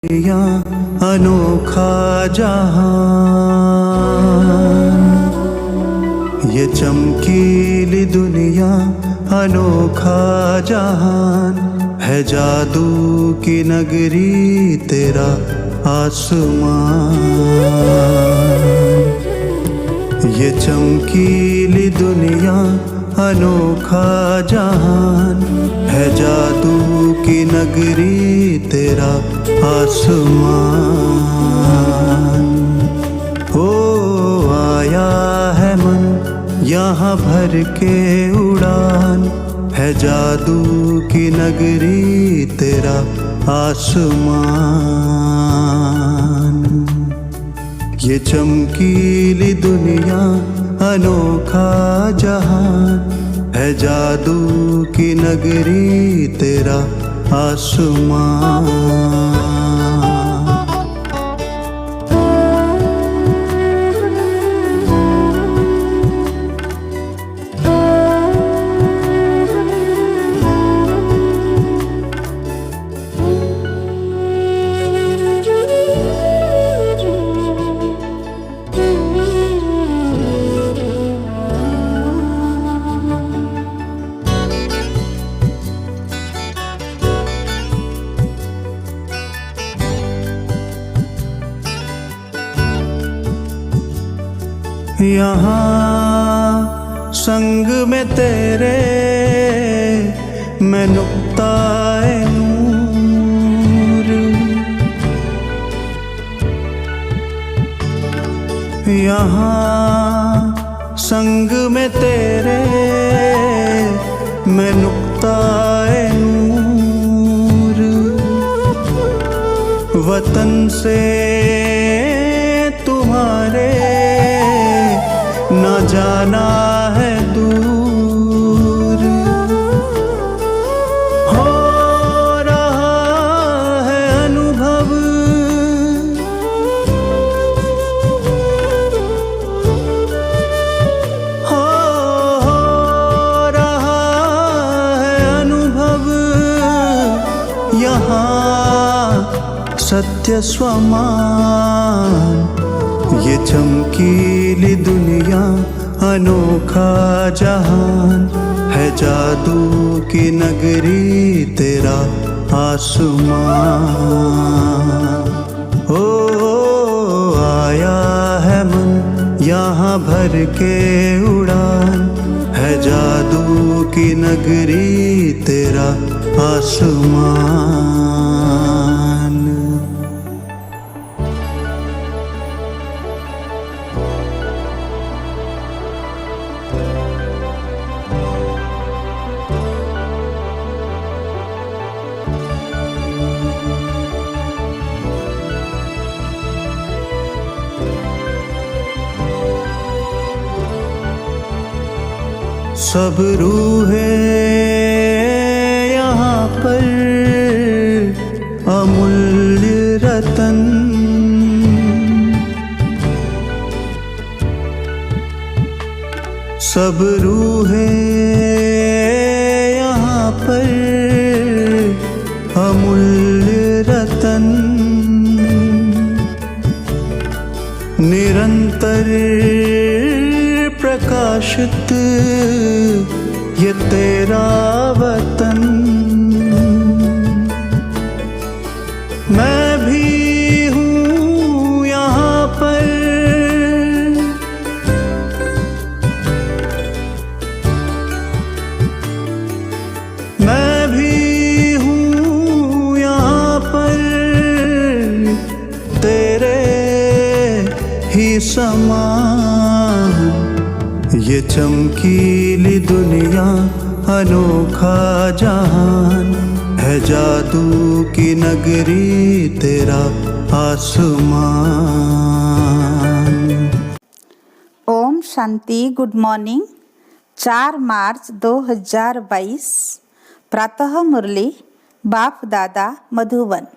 दुनिया अनोखा जहान, ये चमकीली दुनिया अनोखा जहान है। जादू की नगरी तेरा आसमान, ये चमकीली दुनिया अनोखा जहान है। जादू की नगरी तेरा आसमान। ओ आया है मन यहाँ भर के उड़ान है। जादू की नगरी तेरा आसमान, ये चमकीली दुनिया अनोखा जहान है। जादू की नगरी तेरा आसमान। यहाँ संग में तेरे मैं नुक्ताए नूर, यहाँ संग में तेरे मैं नुक्ताए नूर। वतन से तुम्हारे न जाना है दूर, हो रहा है अनुभव हो रहा है अनुभव। यहाँ सत्य स्वमान, ये चमकीली दुनिया अनोखा जहान है। जादू की नगरी तेरा आसमान। ओ आया है मन यहाँ भर के उड़ान है। जादू की नगरी तेरा आसमान। सब रूहें यहाँ पर अमूल्य रतन, सब रूहें यहाँ पर अमूल्य रतन। निरंतर प्रकाशित ये तेरा वतन। मैं भी हूँ यहाँ पर, मैं भी हूँ यहाँ पर तेरे ही समान। ये चमकीली दुनिया अनोखा जहान है। जादू की नगरी तेरा आसमान। ओम शांति। Good morning. 4 मार्च 2022 प्रातः मुरली बाप दादा मधुबन।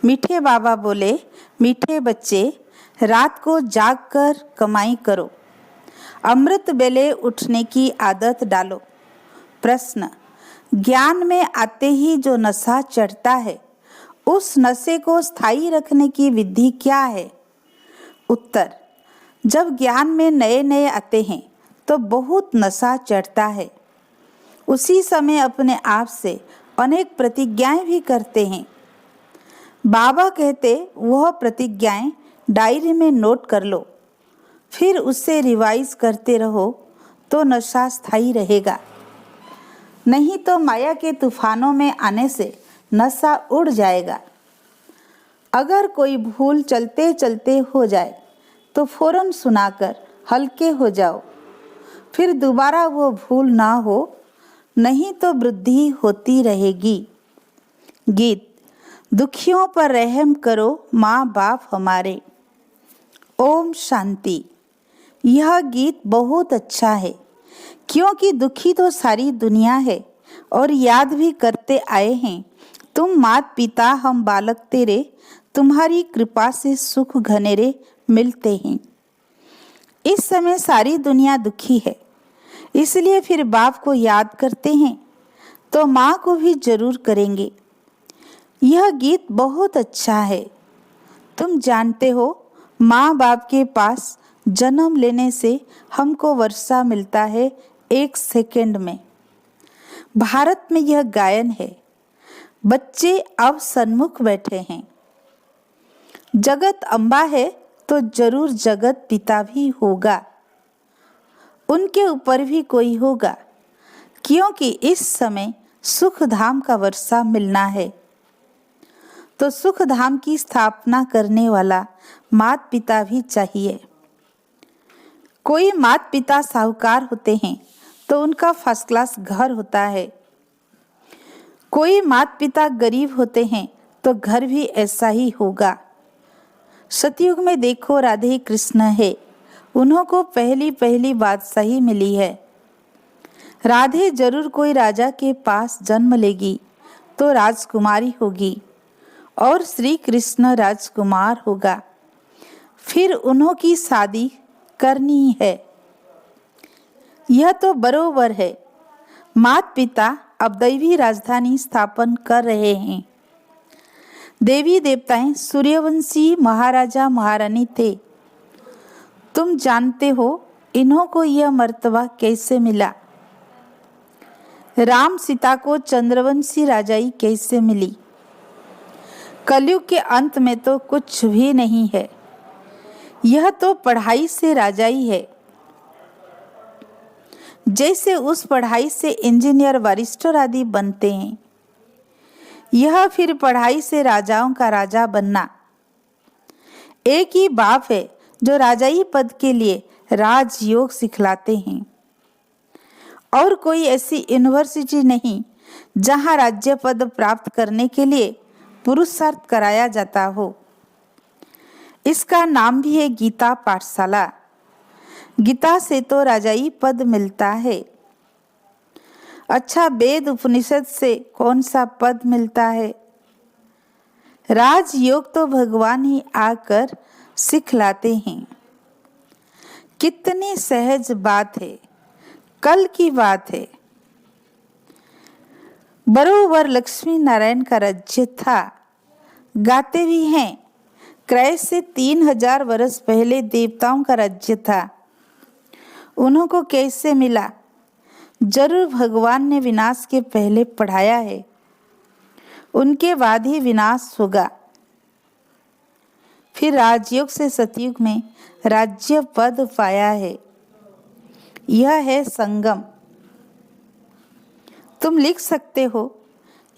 मीठे बाबा बोले, मीठे बच्चे रात को जागकर कमाई करो, अमृत बेले उठने की आदत डालो। प्रश्न, ज्ञान में आते ही जो नशा चढ़ता है उस नशे को स्थायी रखने की विधि क्या है? उत्तर, जब ज्ञान में नए नए आते हैं तो बहुत नशा चढ़ता है। उसी समय अपने आप से अनेक प्रतिज्ञाएं भी करते हैं। बाबा कहते वह प्रतिज्ञाएं डायरी में नोट कर लो, फिर उससे रिवाइज करते रहो तो नशा स्थायी रहेगा। नहीं तो माया के तूफानों में आने से नशा उड़ जाएगा। अगर कोई भूल चलते चलते हो जाए तो फौरन सुनाकर हल्के हो जाओ, फिर दोबारा वो भूल ना हो, नहीं तो वृद्धि होती रहेगी। गीत, दुखियों पर रहम करो माँ बाप हमारे। ओम शांति। यह गीत बहुत अच्छा है, क्योंकि दुखी तो सारी दुनिया है और याद भी करते आए हैं, तुम मात पिता हम बालक तेरे, तुम्हारी कृपा से सुख घनेरे मिलते हैं। इस समय सारी दुनिया दुखी है, इसलिए फिर बाप को याद करते हैं तो माँ को भी जरूर करेंगे। यह गीत बहुत अच्छा है। तुम जानते हो, माँ बाप के पास जन्म लेने से हमको वर्षा मिलता है 1 सेकंड में। भारत में यह गायन है। बच्चे अब सन्मुख बैठे हैं। जगत अम्बा है तो जरूर जगत पिता भी होगा, उनके ऊपर भी कोई होगा, क्योंकि इस समय सुख धाम का वर्षा मिलना है। तो सुख धाम की स्थापना करने वाला माता पिता भी चाहिए। कोई माता पिता साहूकार होते हैं तो उनका फर्स्ट क्लास घर होता है। कोई माता पिता गरीब होते हैं तो घर भी ऐसा ही होगा। सतयुग में देखो राधे कृष्ण है, उन्हों को पहली पहली बादशाही मिली है। राधे जरूर कोई राजा के पास जन्म लेगी तो राजकुमारी होगी और श्री कृष्ण राजकुमार होगा। फिर उन्हों की शादी करनी है। यह तो बरोबर है। माता पिता अब दैवी राजधानी स्थापन कर रहे हैं। देवी देवताएं सूर्यवंशी महाराजा महारानी थे। तुम जानते हो इन्हों को यह मर्तबा कैसे मिला। राम सीता को चंद्रवंशी राजाई कैसे मिली। कलयुग के अंत में तो कुछ भी नहीं है, यह तो पढ़ाई से राजाई है। जैसे उस पढ़ाई से इंजीनियर बैरिस्टर आदि बनते हैं, यह फिर पढ़ाई से राजाओं का राजा बनना। एक ही बाप है जो राजाई पद के लिए राजयोग सिखलाते हैं, और कोई ऐसी यूनिवर्सिटी नहीं जहां राज्य पद प्राप्त करने के लिए पुरुषार्थ कराया जाता हो। इसका नाम भी है गीता पाठशाला। गीता से तो राजाई पद मिलता है। अच्छा, वेद उपनिषद से कौन सा पद मिलता है? राजयोग तो भगवान ही आकर सिखलाते हैं। कितनी सहज बात है, कल की बात है। बरोबर लक्ष्मी नारायण का राज्य था। गाते भी हैं, क्रय से 3000 वर्ष पहले देवताओं का राज्य था। उन्हों को कैसे मिला? जरूर भगवान ने विनाश के पहले पढ़ाया है, उनके बाद ही विनाश होगा। फिर राजयोग से सतयुग में राज्य पद पाया है। यह है संगम। तुम लिख सकते हो,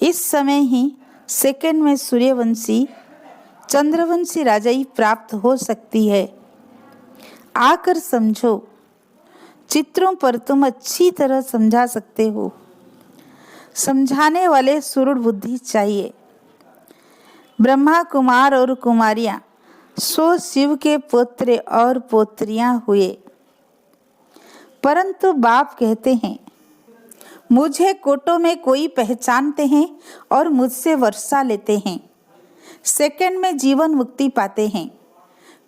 इस समय ही सेकंड में सूर्यवंशी चंद्रवंशी राजाई प्राप्त हो सकती है। आकर समझो। चित्रों पर तुम अच्छी तरह समझा सकते हो। समझाने वाले सुदृढ़ बुद्धि चाहिए। ब्रह्मा कुमार और कुमारियां 100 शिव के पुत्र और पोत्रियां हुए, परंतु बाप कहते हैं, मुझे कोटों में कोई पहचानते हैं और मुझसे वर्षा लेते हैं, सेकंड में जीवन मुक्ति पाते हैं।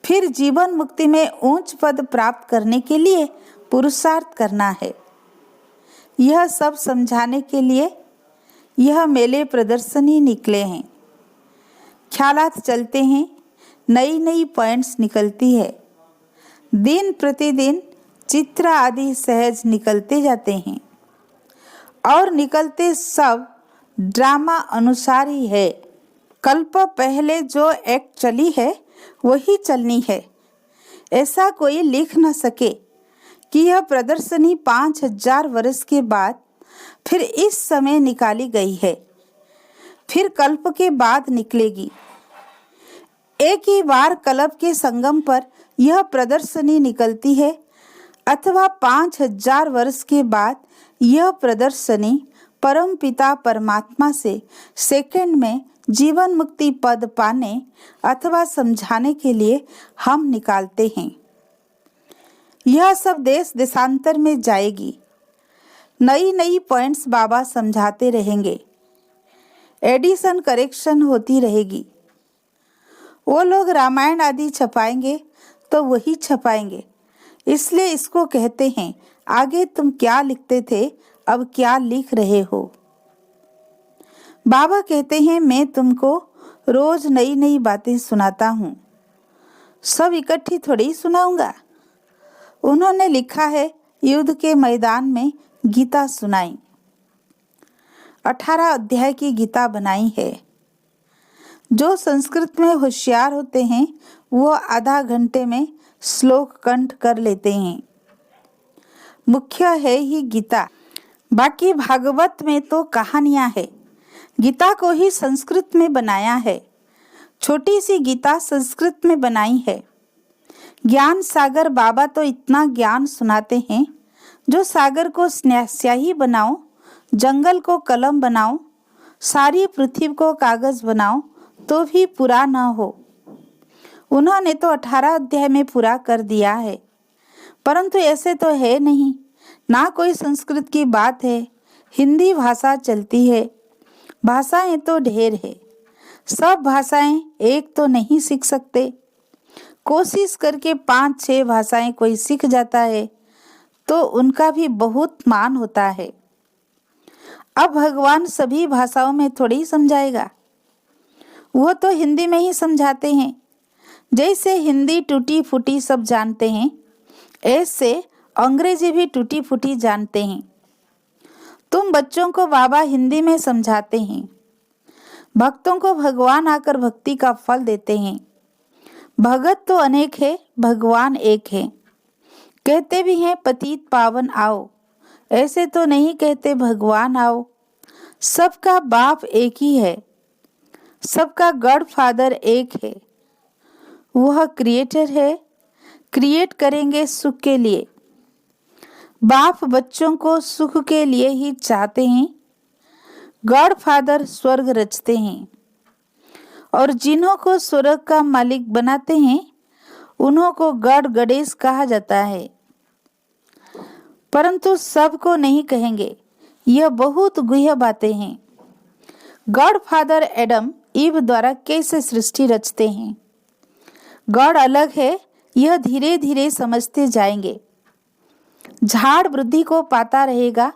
फिर जीवन मुक्ति में उच्च पद प्राप्त करने के लिए पुरुषार्थ करना है। यह सब समझाने के लिए यह मेले प्रदर्शनी निकले हैं। ख्यालात चलते हैं, नई नई पॉइंट्स निकलती है। दिन प्रतिदिन चित्र आदि सहज निकलते जाते हैं और निकलते सब ड्रामा अनुसार ही है। कल्प पहले जो एक्ट चली है वही चलनी है। ऐसा कोई लिख न सके कि यह प्रदर्शनी 5000 वर्ष के बाद फिर इस समय निकाली गई है, फिर कल्प के बाद निकलेगी। एक ही बार कल्प के संगम पर यह प्रदर्शनी निकलती है अथवा 5000 वर्ष के बाद यह प्रदर्शनी परम पिता परमात्मा से सेकंड में जीवन मुक्ति पद पाने अथवा समझाने के लिए हम निकालते हैं। यह सब देश देशांतर में जाएगी। नई नई पॉइंट्स बाबा समझाते रहेंगे, एडिशन करेक्शन होती रहेगी। वो लोग रामायण आदि छपाएंगे तो वही छपाएंगे, इसलिए इसको कहते हैं आगे तुम क्या लिखते थे अब क्या लिख रहे हो। बाबा कहते हैं मैं तुमको रोज नई नई बातें सुनाता हूँ, सब इकट्ठी थोड़ी सुनाऊंगा। उन्होंने लिखा है युद्ध के मैदान में गीता सुनाई, 18 अध्याय की गीता बनाई है। जो संस्कृत में होशियार होते हैं वो आधा घंटे में श्लोक कंठ कर लेते हैं। मुख्य है ही गीता, बाकी भागवत में तो कहानियां है। गीता को ही संस्कृत में बनाया है, छोटी सी गीता संस्कृत में बनाई है। ज्ञान सागर बाबा तो इतना ज्ञान सुनाते हैं, जो सागर को स्याही बनाओ, जंगल को कलम बनाओ, सारी पृथ्वी को कागज बनाओ तो भी पूरा न हो। उन्होंने तो 18 अध्याय में पूरा कर दिया है, परंतु ऐसे तो है नहीं, ना कोई संस्कृत की बात है। हिंदी भाषा चलती है, भाषाएं तो ढेर है, सब भाषाएं एक तो नहीं सीख सकते। कोशिश करके 5-6 भाषाएं कोई सीख जाता है तो उनका भी बहुत मान होता है। अब भगवान सभी भाषाओं में थोड़ी समझाएगा, वो तो हिंदी में ही समझाते हैं। जैसे हिंदी टूटी फूटी सब जानते हैं, ऐसे अंग्रेजी भी टूटी फूटी जानते हैं। तुम बच्चों को बाबा हिंदी में समझाते हैं, भक्तों को भगवान आकर भक्ति का फल देते हैं। भगत तो अनेक है, भगवान एक है। कहते भी हैं पतित पावन आओ, ऐसे तो नहीं कहते भगवान आओ। सबका बाप एक ही है, सबका गॉड फादर एक है, वह क्रिएटर है, क्रिएट करेंगे सुख के लिए। बाप बच्चों को सुख के लिए ही चाहते हैं। गॉड फादर स्वर्ग रचते हैं और जिन्हों को स्वर्ग का मालिक बनाते हैं उन्हों को गॉड गणेश कहा जाता है, परंतु सबको नहीं कहेंगे, यह बहुत गुह्य बातें हैं। गॉड फादर एडम ईव द्वारा कैसे सृष्टि रचते हैं। गॉड अलग है, यह धीरे धीरे समझते जाएंगे। झाड़ वृद्धि को पाता रहेगा।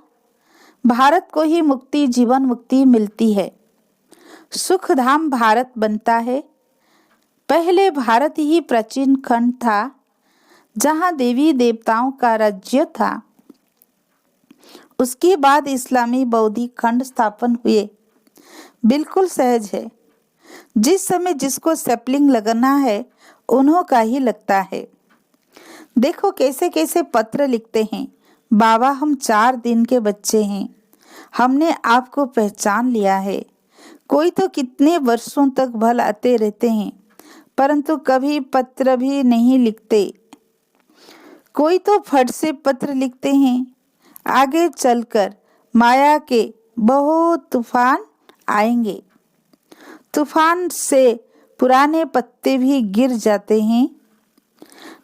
भारत को ही मुक्ति जीवन मुक्ति मिलती है, सुख धाम भारत बनता है। पहले भारत ही प्राचीन खंड था जहाँ देवी देवताओं का राज्य था। उसके बाद इस्लामी बौद्धिक खंड स्थापन हुए। बिल्कुल सहज है, जिस समय जिसको सैपलिंग लगाना है उन्हों का ही लगता है। देखो कैसे कैसे पत्र लिखते हैं, बाबा हम 4 दिन के बच्चे हैं, हमने आपको पहचान लिया है। कोई तो कितने वर्षों तक भल आते रहते हैं परंतु कभी पत्र भी नहीं लिखते। कोई तो फट से पत्र लिखते हैं, आगे चलकर माया के बहुत तूफान आएंगे। तूफान से पुराने पत्ते भी गिर जाते हैं।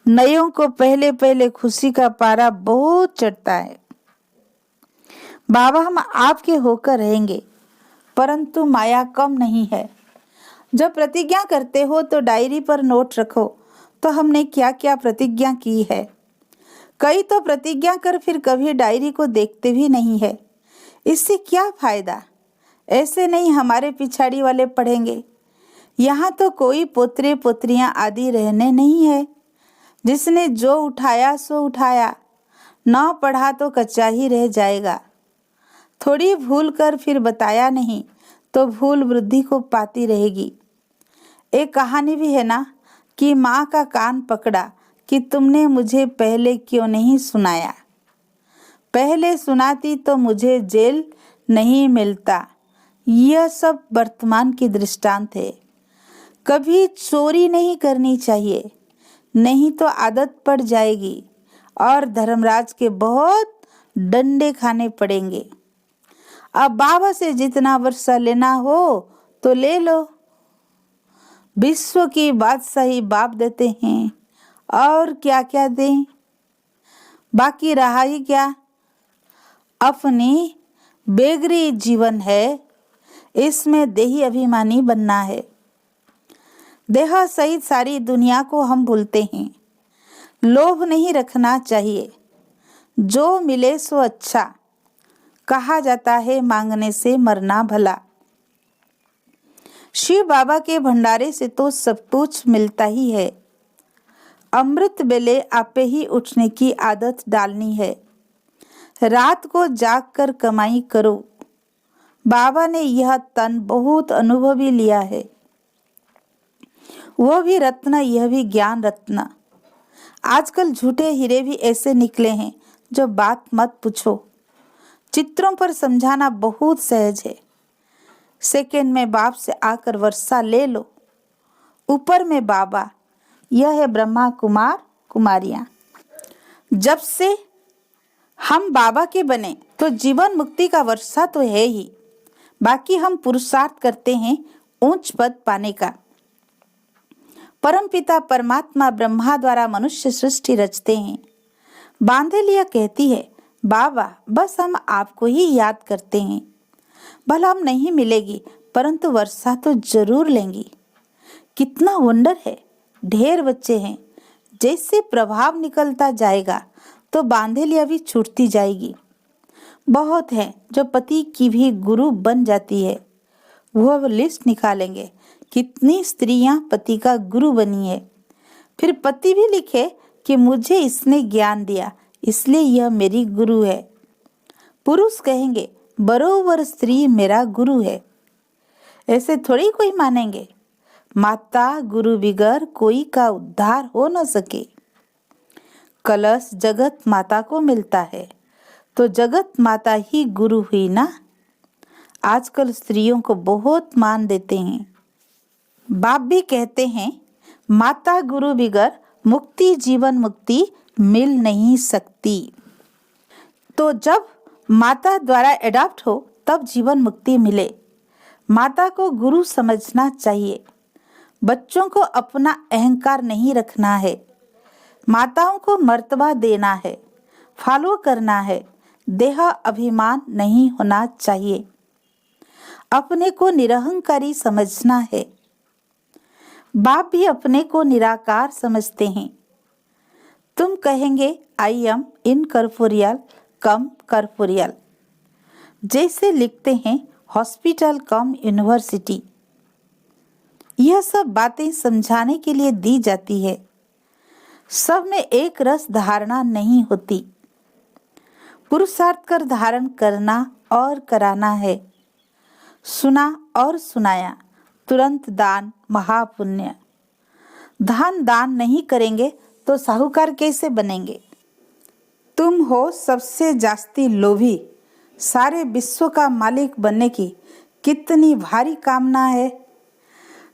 नयों को पहले पहले खुशी का पारा बहुत चढ़ता है। बाबा हम आपके होकर रहेंगे, परंतु माया कम नहीं है। जब प्रतिज्ञा करते हो तो डायरी पर नोट रखो तो हमने क्या क्या प्रतिज्ञा की है। कई तो प्रतिज्ञा कर फिर कभी डायरी को देखते भी नहीं है, इससे क्या फायदा। ऐसे नहीं हमारे पिछाड़ी वाले पढ़ेंगे, यहाँ तो कोई पोतरे पोतरियां आदि रहने नहीं है। जिसने जो उठाया सो उठाया, न पढ़ा तो कच्चा ही रह जाएगा। थोड़ी भूल कर फिर बताया नहीं तो भूल वृद्धि को पाती रहेगी। एक कहानी भी है ना कि माँ का कान पकड़ा कि तुमने मुझे पहले क्यों नहीं सुनाया। पहले सुनाती तो मुझे जेल नहीं मिलता। यह सब वर्तमान की दृष्टांत है। कभी चोरी नहीं करनी चाहिए, नहीं तो आदत पड़ जाएगी और धर्मराज के बहुत डंडे खाने पड़ेंगे। अब बाबा से जितना वर्षा लेना हो तो ले लो। विश्व की बादशाही बाप देते हैं, और क्या क्या दें, बाकी रहा ही क्या। अपनी बेगरी जीवन है, इसमें देही अभिमानी बनना है। देह सहित सारी दुनिया को हम भूलते हैं। लोभ नहीं रखना चाहिए। जो मिले सो अच्छा। कहा जाता है मांगने से मरना भला। शिव बाबा के भंडारे से तो सब कुछ मिलता ही है। अमृत बेले आपे ही उठने की आदत डालनी है। रात को जाग कर कमाई करो। बाबा ने यह तन बहुत अनुभवी लिया है। वह भी रत्न, यह भी ज्ञान रत्न। आजकल झूठे हीरे भी ऐसे निकले हैं जो बात मत पूछो। चित्रों पर समझाना बहुत सहज है। सेकंड में बाप से आकर वर्षा ले लो। ऊपर में बाबा, यह है ब्रह्मा कुमार कुमारियां। जब से हम बाबा के बने तो जीवन मुक्ति का वर्षा तो है ही, बाकी हम पुरुषार्थ करते हैं ऊंच पद पाने का। परमपिता परमात्मा ब्रह्मा द्वारा मनुष्य सृष्टि रचते हैं। बांधे लिया कहती है, बाबा बस हम आपको ही याद करते हैं। भला हम नहीं मिलेगी परंतु वर्षा तो जरूर लेंगी। कितना वंडर है। ढेर बच्चे हैं। जैसे प्रभाव निकलता जाएगा तो बांधे लिया भी छूटती जाएगी। बहुत है जो पति की भी गुरु बन जाती है। वह लिस्ट निकालेंगे कितनी स्त्रियां पति का गुरु बनी है। फिर पति भी लिखे कि मुझे इसने ज्ञान दिया इसलिए यह मेरी गुरु है। पुरुष कहेंगे बरोबर स्त्री मेरा गुरु है। ऐसे थोड़ी कोई मानेंगे। माता गुरु बिगर कोई का उद्धार हो न सके। कलश जगत माता को मिलता है तो जगत माता ही गुरु हुई ना। आजकल स्त्रियों को बहुत मान देते हैं। बाप भी कहते हैं माता गुरु बिगर मुक्ति जीवन मुक्ति मिल नहीं सकती। तो जब माता द्वारा एडॉप्ट हो तब जीवन मुक्ति मिले। माता को गुरु समझना चाहिए। बच्चों को अपना अहंकार नहीं रखना है। माताओं को मर्तबा देना है, फॉलो करना है। देह अभिमान नहीं होना चाहिए। अपने को निरहंकारी समझना है। बाप भी अपने को निराकार समझते हैं। तुम कहेंगे I am incorporeal come corporeal. जैसे लिखते हैं हॉस्पिटल कम यूनिवर्सिटी। यह सब बातें समझाने के लिए दी जाती है। सब में एक रस धारणा नहीं होती। पुरुषार्थ कर धारण करना और कराना है। सुना और सुनाया, तुरंत दान महापुण्य। धन दान नहीं करेंगे तो साहूकार कैसे बनेंगे। तुम हो सबसे जास्ती लोभी। सारे विश्व का मालिक बनने की कितनी भारी कामना है।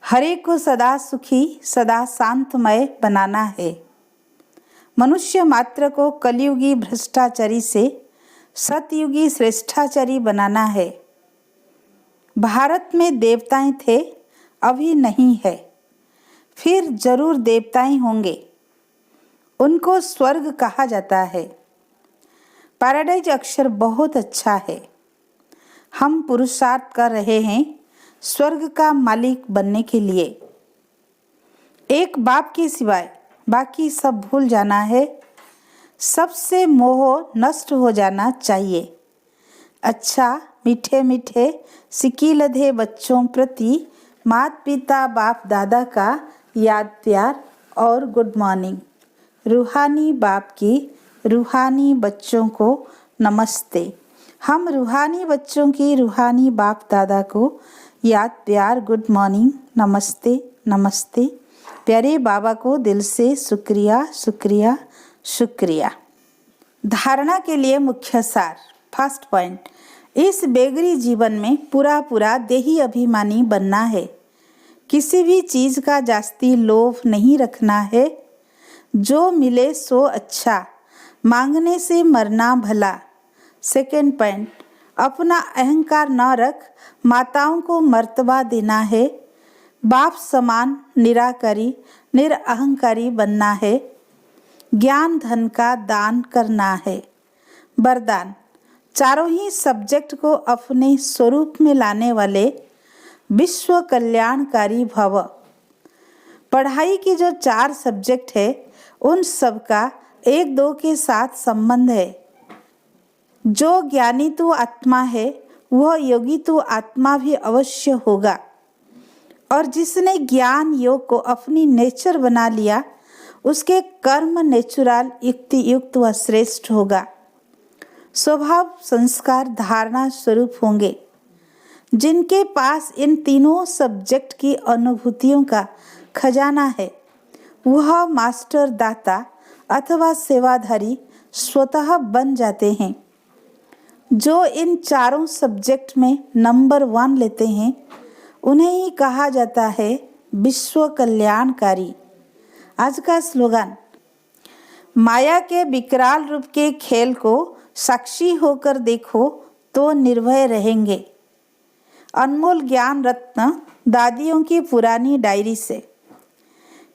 हरे को सदा सुखी सदा शांतमय बनाना है। मनुष्य मात्र को कलयुगी भ्रष्टाचारी से सतयुगी श्रेष्ठाचारी बनाना है। भारत में देवताएं थे, अभी नहीं है, फिर जरूर देवताएं होंगे। उनको स्वर्ग कहा जाता है। पैराडाइज अक्षर बहुत अच्छा है। हम पुरुषार्थ कर रहे हैं स्वर्ग का मालिक बनने के लिए। एक बाप के सिवाय बाकी सब भूल जाना है। सबसे मोह नष्ट हो जाना चाहिए। अच्छा मीठे मीठे सिकी लधे बच्चों प्रति माता पिता बाप दादा का याद प्यार और गुड मॉर्निंग। रूहानी बाप की रूहानी बच्चों को नमस्ते। हम रूहानी बच्चों की रूहानी बाप दादा को याद प्यार गुड मॉर्निंग नमस्ते नमस्ते। प्यारे बाबा को दिल से शुक्रिया शुक्रिया शुक्रिया। धारणा के लिए मुख्य सार। फर्स्ट पॉइंट, इस बेगरी जीवन में पूरा देही अभिमानी बनना है। किसी भी चीज़ का जास्ती लोभ नहीं रखना है। जो मिले सो अच्छा, मांगने से मरना भला। सेकेंड पॉइंट, अपना अहंकार न रख, माताओं को मर्तबा देना है। बाप समान निराकारी निरअहंकारी बनना है। ज्ञान धन का दान करना है। वरदान, चारों ही सब्जेक्ट को अपने स्वरूप में लाने वाले विश्व कल्याणकारी भव। पढ़ाई की जो 4 सब्जेक्ट है उन सब का 1-2 के साथ संबंध है। जो ज्ञानी तो आत्मा है वह योगी तो आत्मा भी अवश्य होगा। और जिसने ज्ञान योग को अपनी नेचर बना लिया उसके कर्म नेचुरल युक्ति युक्त व श्रेष्ठ होगा। स्वभाव संस्कार धारणा स्वरूप होंगे। जिनके पास इन तीनों सब्जेक्ट की अनुभूतियों का खजाना है वह मास्टर दाता अथवा सेवाधारी स्वतः बन जाते हैं। जो इन चारों सब्जेक्ट में नंबर 1 लेते हैं उन्हें ही कहा जाता है विश्व कल्याणकारी। आज का स्लोगन, माया के विकराल रूप के खेल को साक्षी होकर देखो तो निर्भय रहेंगे। अनमोल ज्ञान रत्न दादियों की पुरानी डायरी से।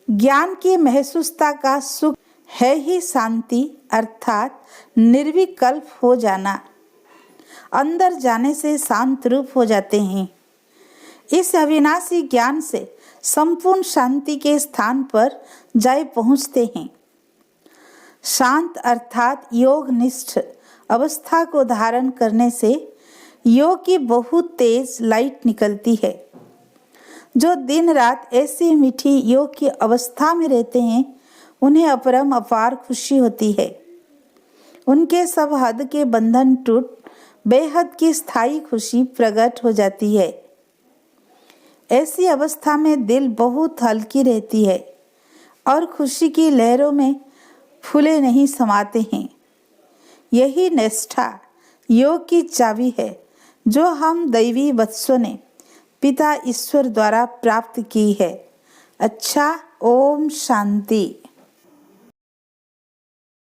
ज्ञान की महसूसता का सुख है ही शांति अर्थात निर्विकल्प हो जाना। अंदर जाने से शांत रूप हो जाते हैं। इस अविनाशी ज्ञान से संपूर्ण शांति के स्थान पर जाए पहुँचते हैं। शांत अर्थात योग निष्ठ अवस्था को धारण करने से योग की बहुत तेज लाइट निकलती है। जो दिन रात ऐसी मीठी योग की अवस्था में रहते हैं उन्हें अपरम अपार खुशी होती है। उनके सब हद के बंधन टूट बेहद की स्थायी खुशी प्रकट हो जाती है। ऐसी अवस्था में दिल बहुत हल्की रहती है और खुशी की लहरों में फूले नहीं समाते हैं। यही निष्ठा योग की चाबी है जो हम दैवी वत्सों ने पिता ईश्वर द्वारा प्राप्त की है। अच्छा, ओम शांति।